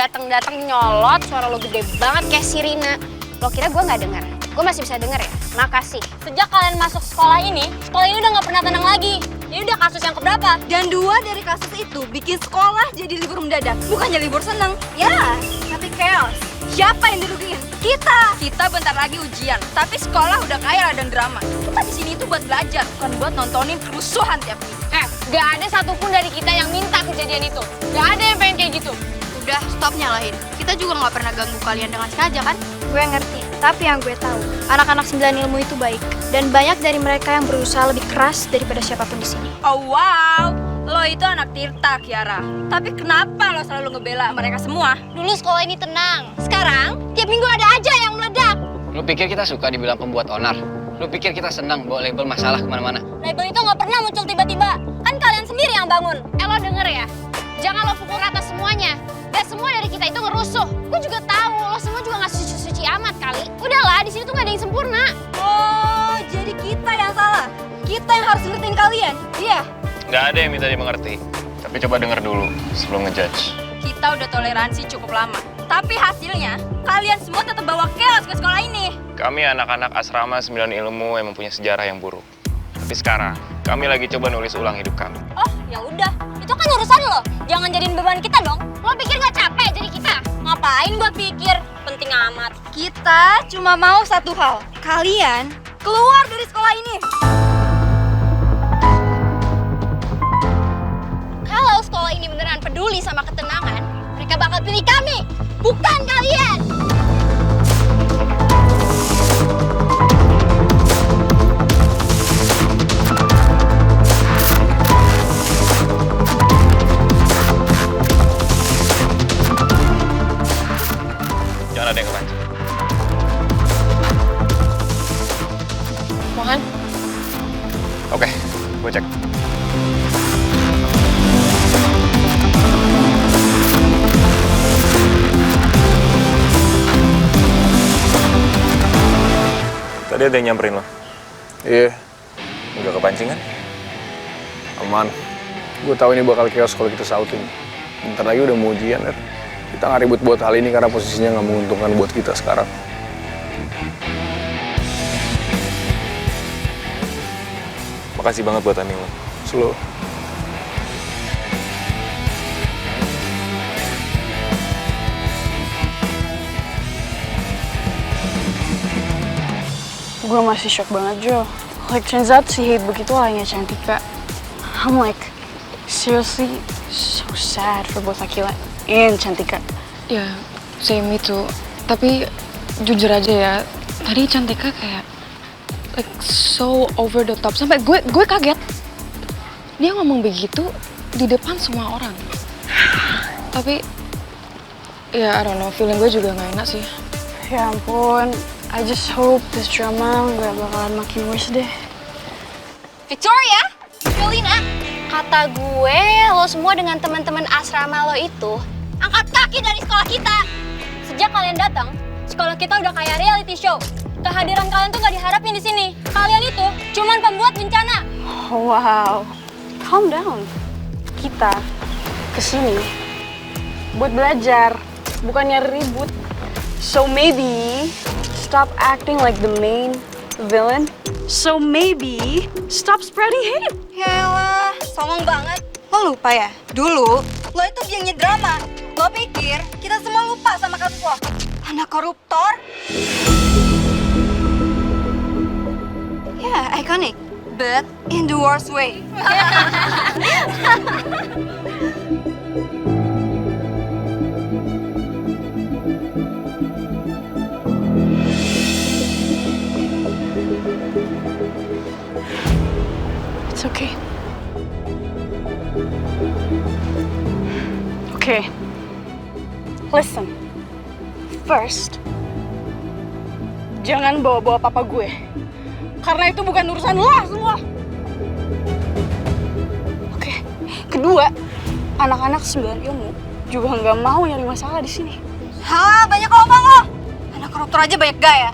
datang nyolot, suara lo gede banget kayak sirine. Lo kira gue nggak dengar? Gue masih bisa denger ya? Makasih. Sejak kalian masuk sekolah ini udah nggak pernah tenang lagi. Ini udah kasus yang keberapa? Dan 2 dari kasus itu bikin sekolah jadi libur mendadak, bukannya libur seneng. Ya, tapi chaos. Siapa yang dirugiin? Kita bentar lagi ujian, tapi sekolah udah kaya ladang drama. Kita di sini tuh buat belajar, bukan buat nontonin kerusuhan tiap minggu. Gak ada satupun dari kita yang minta kejadian itu. Gak ada yang pengen kayak gitu. Udah, stop nyalahin. Kita juga nggak pernah ganggu kalian dengan sengaja kan? Gue ngerti, tapi yang gue tahu, anak-anak 9 ilmu itu baik. Dan banyak dari mereka yang berusaha lebih keras daripada siapapun di sini. Oh wow, lo itu anak Tirta, Kiara. Tapi kenapa lo selalu ngebela mereka semua? Dulu sekolah ini tenang. Sekarang, tiap minggu ada aja yang meledak. Lu pikir kita suka dibilang pembuat onar? Lu pikir kita senang bawa label masalah kemana-mana? Label itu nggak pernah muncul tiba-tiba. Kan kalian sendiri yang bangun. Lo denger ya? Jangan lo pukul rata semuanya. Gak semua dari kita itu ngerusuh. Gue juga tahu, lo semua juga gak suci-suci amat kali. Udahlah, di sini tuh gak ada yang sempurna. Oh, jadi kita yang salah. Kita yang harus ngertiin kalian. Iya. Nggak ada yang minta dimengerti. Tapi coba denger dulu sebelum ngejudge. Kita udah toleransi cukup lama. Tapi hasilnya, kalian semua tetap bawa chaos ke sekolah ini. Kami anak-anak asrama 9 ilmu yang mempunyai sejarah yang buruk. Tapi sekarang, kami lagi coba nulis ulang hidup kami. Oh, ya udah. Itu kan urusan lo. Jangan jadiin beban kita dong. Lo pikir gak capek jadi kita? Ngapain gue pikir? Penting amat. Kita cuma mau satu hal. Kalian keluar dari sekolah ini. Kalau sekolah ini beneran peduli sama ketenangan, mereka bakal pilih kami, bukan kalian. Jangan ada yang kepancing. Mohan? Oke, gue cek. Tadi ada yang nyamperin lo? Iya, Nggak kepancing kan? aman. Gue tahu ini bakal chaos kalau kita sautin. Bentar lagi udah mau ujian, Er. Kita nggak ribut buat hal ini karena posisinya nggak menguntungkan buat kita sekarang. Makasih banget buat timing lo. Slow. Gue masih shock banget, Jo. Like, turns out si hate begitu orangnya Cantika. I'm like, seriously, so sad for both Akila and Cantika. Ya, same itu. Tapi jujur aja ya, tadi Cantika kayak like so over the top sampai gue kaget. Dia ngomong begitu di depan semua orang. Tapi ya I don't know, feeling gue juga nggak enak sih. Ya ampun, I just hope this drama gak bakalan makin worse deh. Victoria, Yolina, kata gue lo semua dengan teman-teman asrama lo itu angkat kaki dari sekolah kita. Sejak kalian datang, sekolah kita udah kayak reality show. Kehadiran kalian tuh gak diharapin di sini. Kalian itu cuman pembuat bencana. Oh, wow, calm down. Kita kesini buat belajar, bukan nyari ribut. So maybe stop acting like the main villain. So maybe stop spreading hate. Yalah, songong banget. Lo lupa ya? Dulu, lo itu biangnya drama. Lo pikir kita semua lupa sama kasus lo? Anak koruptor? Ya, iconic. But in the worst way. It's okay. Okay. Listen. First, jangan bawa-bawa papa gue. Karena itu bukan urusan lo semua. Oke. Kedua, anak-anak 9 ilmu juga nggak mau nyari masalah di sini. Hah, banyak ngomong lo. Anak koruptor aja banyak gaya.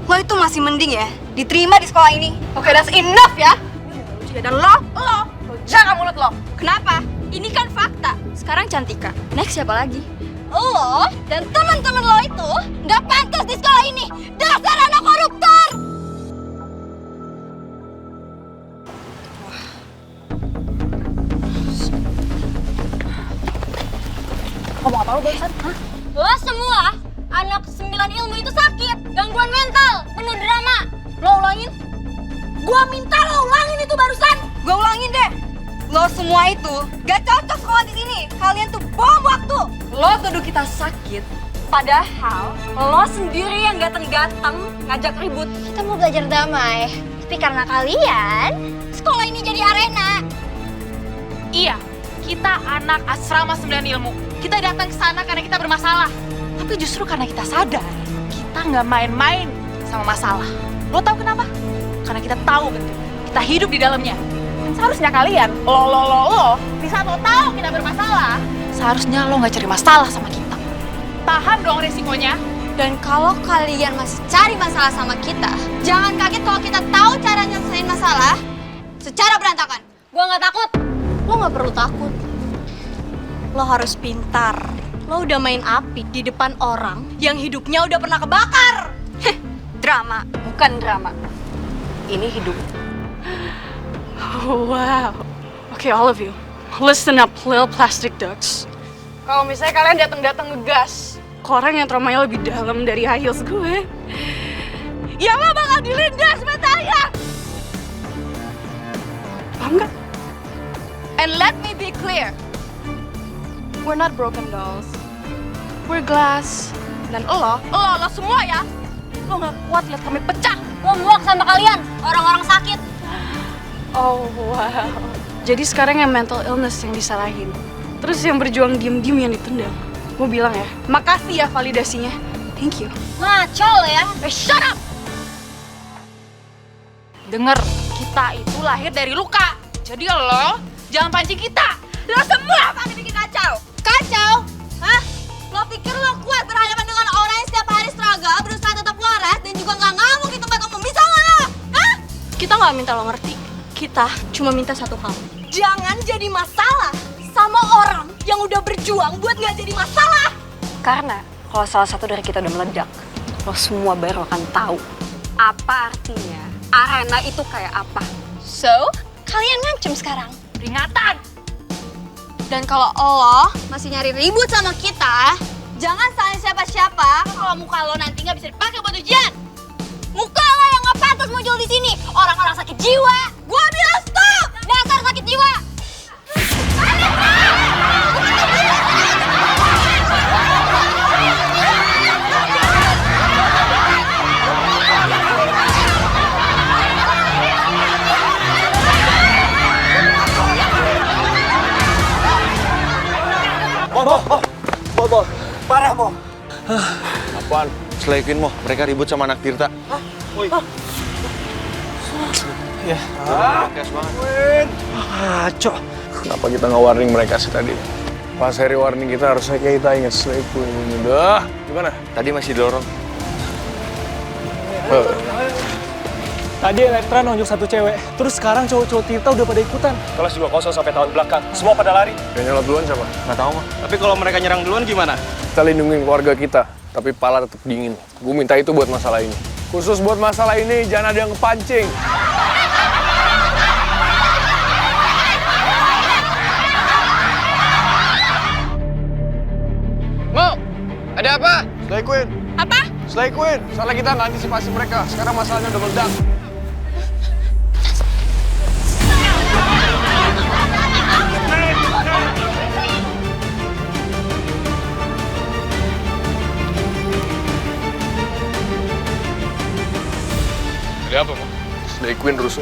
Lo itu masih mending ya diterima di sekolah ini. Oke, that's enough ya. Dan lo jaga mulut lo. Kenapa? Ini kan fakta. Sekarang Cantika. Next siapa lagi? Lo dan teman-teman lo itu nggak pantas di sekolah ini. Dasar anak koruptor! Ngomong apa lo barusan? Hah? Lo semua anak 9 ilmu itu sakit, gangguan mental, penuh drama. Lo ulangin? Gua minta lo ulangin itu barusan. Gue ulangin deh. Lo semua itu gak cocok sekolah di sini. Kalian tuh bom waktu. Lo tuduh kita sakit, padahal lo sendiri yang gateng-gateng ngajak ribut. Kita mau belajar damai, tapi karena kalian, sekolah ini jadi arena. Iya, kita anak asrama 9 ilmu. Kita datang ke sana karena kita bermasalah. Tapi justru karena kita sadar, kita nggak main-main sama masalah. Lo tahu kenapa? Karena kita tahu betul, kita hidup di dalamnya. Dan seharusnya kalian, lo, di saat lo tahu kita bermasalah, seharusnya lo nggak cari masalah sama kita. Paham dong resikonya? Dan kalau kalian masih cari masalah sama kita, jangan kaget kalau kita tahu cara nyelesain masalah secara berantakan. Gua nggak takut. Lo nggak perlu takut. Lo harus pintar. Lo udah main api di depan orang yang hidupnya udah pernah kebakar. Drama. Bukan drama. Ini hidup. Oh, wow. Okay, all of you. Listen up, little plastic ducks. Kalau misalnya kalian datang-datang ngegas ke orang yang traumanya lebih dalam dari high heels gue, ya lo bakal dilindas matanya. Paham gak? And let me be clear. We're not broken dolls. We're glass. Dan lo semua ya, lo nggak kuat lihat kami pecah. Gua muak sama kalian, orang-orang sakit. Oh, wow. Jadi sekarang yang mental illness yang disalahin. Terus yang berjuang diem-diem yang ditendang. Gue bilang ya, makasih ya validasinya. Thank you. Ngaco lo ya. Shut up! Dengar, kita itu lahir dari luka. Jadi lo jangan pancing kita. Lo semua pasti bikin kacau. Kacau? Hah? Lo pikir lo kuat berhadapan dengan orang yang setiap hari struggle, berusaha tetap waras, dan juga nggak ngamuk di tempat umum? Bisa nggak lo? Hah? Kita nggak minta lo ngerti. Kita cuma minta satu hal. Jangan jadi masalah sama orang yang udah berjuang buat nggak jadi masalah. Karena kalau salah satu dari kita udah meledak, lo semua baru akan tahu apa artinya arena itu kayak apa. So, kalian ngancem sekarang. Peringatan. Dan kalau lo masih nyari ribut sama kita, jangan salin siapa-siapa kalau muka lo nanti nggak bisa dipakai buat ujian. Muka lo yang nggak pantas muncul di sini. Orang-orang sakit jiwa. Gua bilang stop. Dasar sakit jiwa. Mo. Parah, Mo. Apaan? Selekin, Mo. Mereka ribut sama anak Tirta. Woi. Ya. Gas banget. Ngaco. Kenapa kita nggak warning mereka sih tadi? Pas Harry warning kita harusnya kita inget Slay Queen. Udah, gimana? Tadi masih dorong. Tadi Elektra nunjuk satu cewek, terus sekarang cowok-cowok Tirta udah pada ikutan. Kelas juga kosong sampai tahun belakang, semua pada lari. Yang nyelot duluan siapa? Nggak tahu, Mo. Tapi kalau mereka nyerang duluan gimana? Kita lindungin keluarga kita, tapi pala tetap dingin. Gue minta itu buat masalah ini. Khusus buat masalah ini, jangan ada yang kepancing. Mo, ada apa? Slay Queen. Apa? Slay Queen. Soalnya kita nggak antisipasi mereka. Sekarang masalahnya udah meledak. Ada apa, Mo? Slay Queen rusuh.